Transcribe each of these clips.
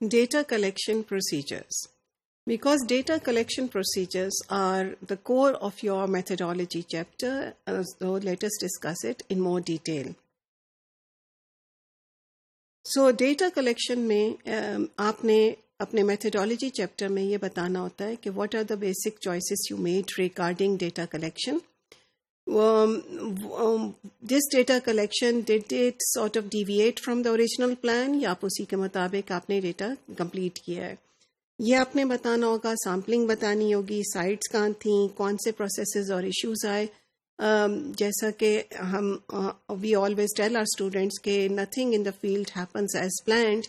Data collection procedures. Because data collection procedures are the core of your methodology chapter, so let us discuss it in more detail. So data collection में आपने अपने methodology chapter में ये बताना होता है कि what are the basic choices you made regarding data collection. This data collection, did it sort of deviate from the original plan या आप उसी के मुताबिक आपने data complete किया है. ये आपने बताना होगा, सैम्पलिंग बतानी होगी, साइट्स कहाँ थी, कौन से प्रोसेसेस और इश्यूज आए. जैसा कि हम we always tell our students के nothing in the field happens as planned,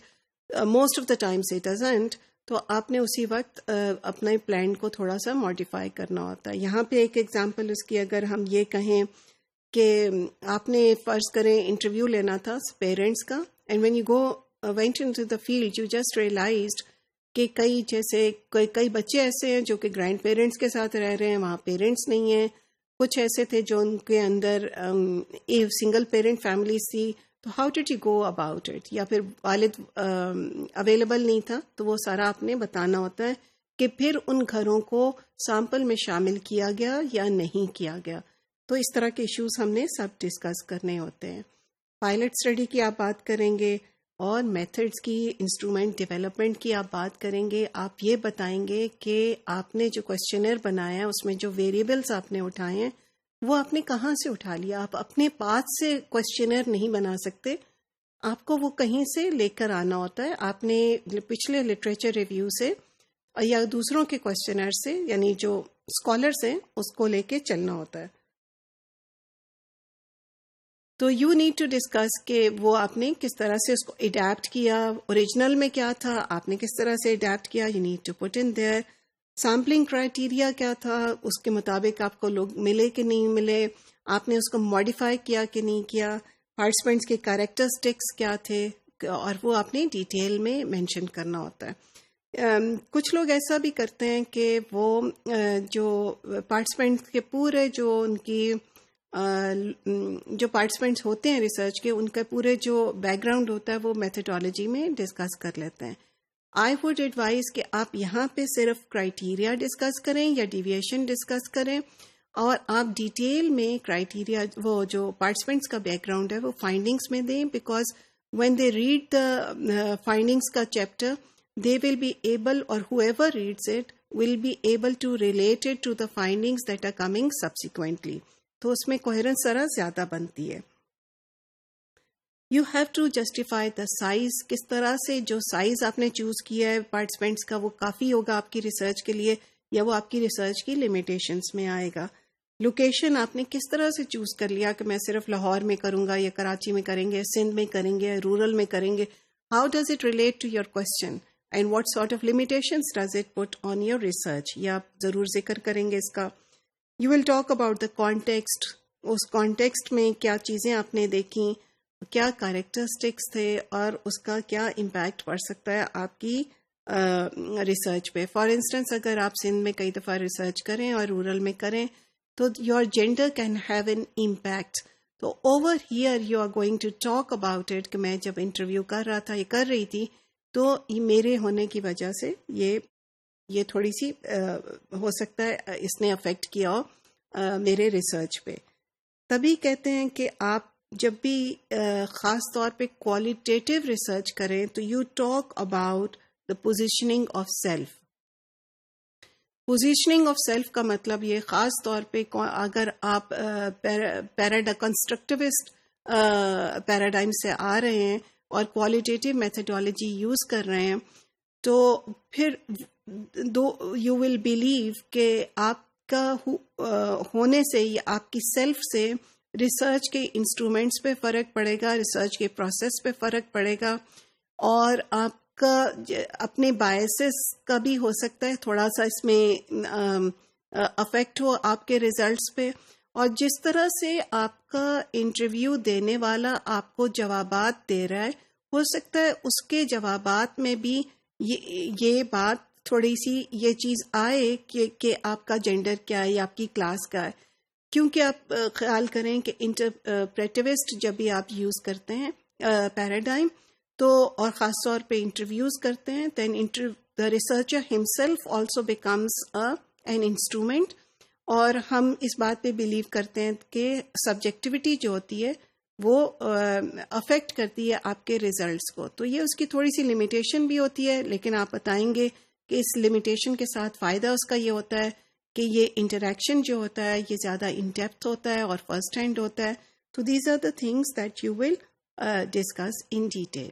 most of the times it doesn't. तो आपने उसी वक्त अपने प्लान को थोड़ा सा मॉडिफाई करना होता है. यहाँ पे एक एग्जांपल उसकी अगर हम ये कहें कि आपने फ़र्ज़ करें इंटरव्यू लेना था पेरेंट्स का, and when you go went into the field you just realised कि कई बच्चे ऐसे हैं जो कि ग्रैंड पेरेंट्स के साथ रह रहे हैं, वहाँ पेरेंट्स नहीं हैं. कुछ ऐसे थे जो उनके अंदर सिंगल पेरेंट फैमिलीज थी. तो how did you go about it, या फिर वालिद अवेलेबल नहीं था, तो वो सारा आपने बताना होता है कि फिर उन घरों को सैंपल में शामिल किया गया या नहीं किया गया. तो इस तरह के इश्यूज हमने सब डिस्कस करने होते हैं. पायलट स्टडी की आप बात करेंगे और मेथड्स की, इंस्ट्रूमेंट डेवलपमेंट की आप बात करेंगे. आप ये बताएंगे कि आपने जो क्वेश्चनर बनाया है उसमें जो वेरिएबल्स आपने उठाए हैं वो आपने कहाँ से उठा लिया. आप अपने पास से क्वेश्चनर नहीं बना सकते, आपको वो कहीं से लेकर आना होता है. आपने पिछले लिटरेचर रिव्यू से या दूसरों के क्वेश्चनर से, यानी जो स्कॉलर्स हैं, उसको लेके चलना होता है. तो यू नीड टू डिस्कस कि वो आपने किस तरह से उसको अडैप्ट किया, ओरिजिनल में क्या था, आपने किस तरह से अडैप्ट किया. You need to put in there. Sampling criteria क्या था, उसके मुताबिक आपको लोग मिले कि नहीं मिले, आपने उसको मॉडिफाई किया कि नहीं किया, पार्टिसिपेंट्स के कैरेक्टरिस्टिक्स क्या थे, और वो आपने डिटेल में मेंशन करना होता है. कुछ लोग ऐसा भी करते हैं कि वो जो पार्टिसिपेंट्स के पूरे जो उनकी जो पार्टिसिपेंट्स होते हैं रिसर्च के, उनका पूरे जो बैकग्राउंड होता है वो मेथडोलॉजी में डिस्कस कर लेते हैं. आई वुड एडवाइज कि आप यहाँ पे सिर्फ क्राइटेरिया डिस्कस करें या डिविएशन डिस्कस करें, और आप डिटेल में क्राइटेरिया, वो जो पार्टिसिपेंट्स का बैकग्राउंड है वो फाइंडिंग्स में दें. Because when they read the findings का chapter they will be able, or whoever reads it will be able to relate it to the findings that are coming subsequently. तो उसमें coherence जरा ज्यादा बनती है. You have to justify the size. किस तरह से जो साइज आपने चूज किया है पार्टिसिपेंट्स का वो काफी होगा आपकी रिसर्च के लिए, या वो आपकी रिसर्च की लिमिटेशंस में आएगा. लोकेशन आपने किस तरह से चूज कर लिया कि मैं सिर्फ लाहौर में करूंगा या कराची में करेंगे, सिंध में करेंगे, रूरल में करेंगे. How does it relate to your question and what sort of limitations does it put on your research. ये आप ज़रूर जिक्र करेंगे इसका. You will talk about the context. उस context में क्या चीज़ें आपने देखी, क्या characteristics थे, और उसका क्या impact पड़ सकता है आपकी रिसर्च पे. फॉर इंस्टेंस अगर आप सिंध में कई दफ़ा रिसर्च करें और रूरल में करें तो your gender can have an impact. तो over here you are going to talk about it कि मैं जब इंटरव्यू कर रही थी तो मेरे होने की वजह से ये थोड़ी सी हो सकता है इसने अफेक्ट किया हो मेरे रिसर्च पे. तभी कहते हैं कि आप जब भी ख़ास तौर पे क्वालिटेटिव रिसर्च करें तो you talk about the positioning of self. Positioning of self का मतलब ये ख़ास तौर पे अगर आप कंस्ट्रक्टिविस्ट पैराडाइम से आ रहे हैं और क्वालिटेटिव मेथडोलॉजी यूज़ कर रहे हैं, तो फिर यू विल बिलीव कि आपका होने से या आपकी सेल्फ से रिसर्च के इंस्ट्रूमेंट्स पे फ़र्क पड़ेगा, रिसर्च के प्रोसेस पे फ़र्क पड़ेगा, और आपका अपने बायसेस का भी हो सकता है थोड़ा सा इसमें अफेक्ट हो आपके रिजल्ट्स पे. और जिस तरह से आपका इंटरव्यू देने वाला आपको जवाबात दे रहा है, हो सकता है उसके जवाबात में भी ये बात थोड़ी सी ये चीज़ आए कि आपका जेंडर क्या है या आपकी क्लास क्या है. क्योंकि आप ख्याल करें कि इंटरप्रेटिविस्ट जब भी आप यूज़ करते हैं पैराडाइम, تو اور خاص طور پہ انٹرویوز کرتے ہیں، دین the researcher himself also becomes an instrument. اور ہم اس بات پہ بلیو کرتے ہیں کہ سبجیکٹیوٹی جو ہوتی ہے وہ افیکٹ کرتی ہے آپ کے ریزلٹس کو. تو یہ اس کی تھوڑی سی لمیٹیشن بھی ہوتی ہے، لیکن آپ بتائیں گے کہ اس لمیٹیشن کے ساتھ فائدہ اس کا یہ ہوتا ہے کہ یہ انٹریکشن جو ہوتا ہے یہ زیادہ ان ڈیپتھ ہوتا ہے اور فرسٹ ہینڈ ہوتا ہے. تو these are the things that you will discuss in detail.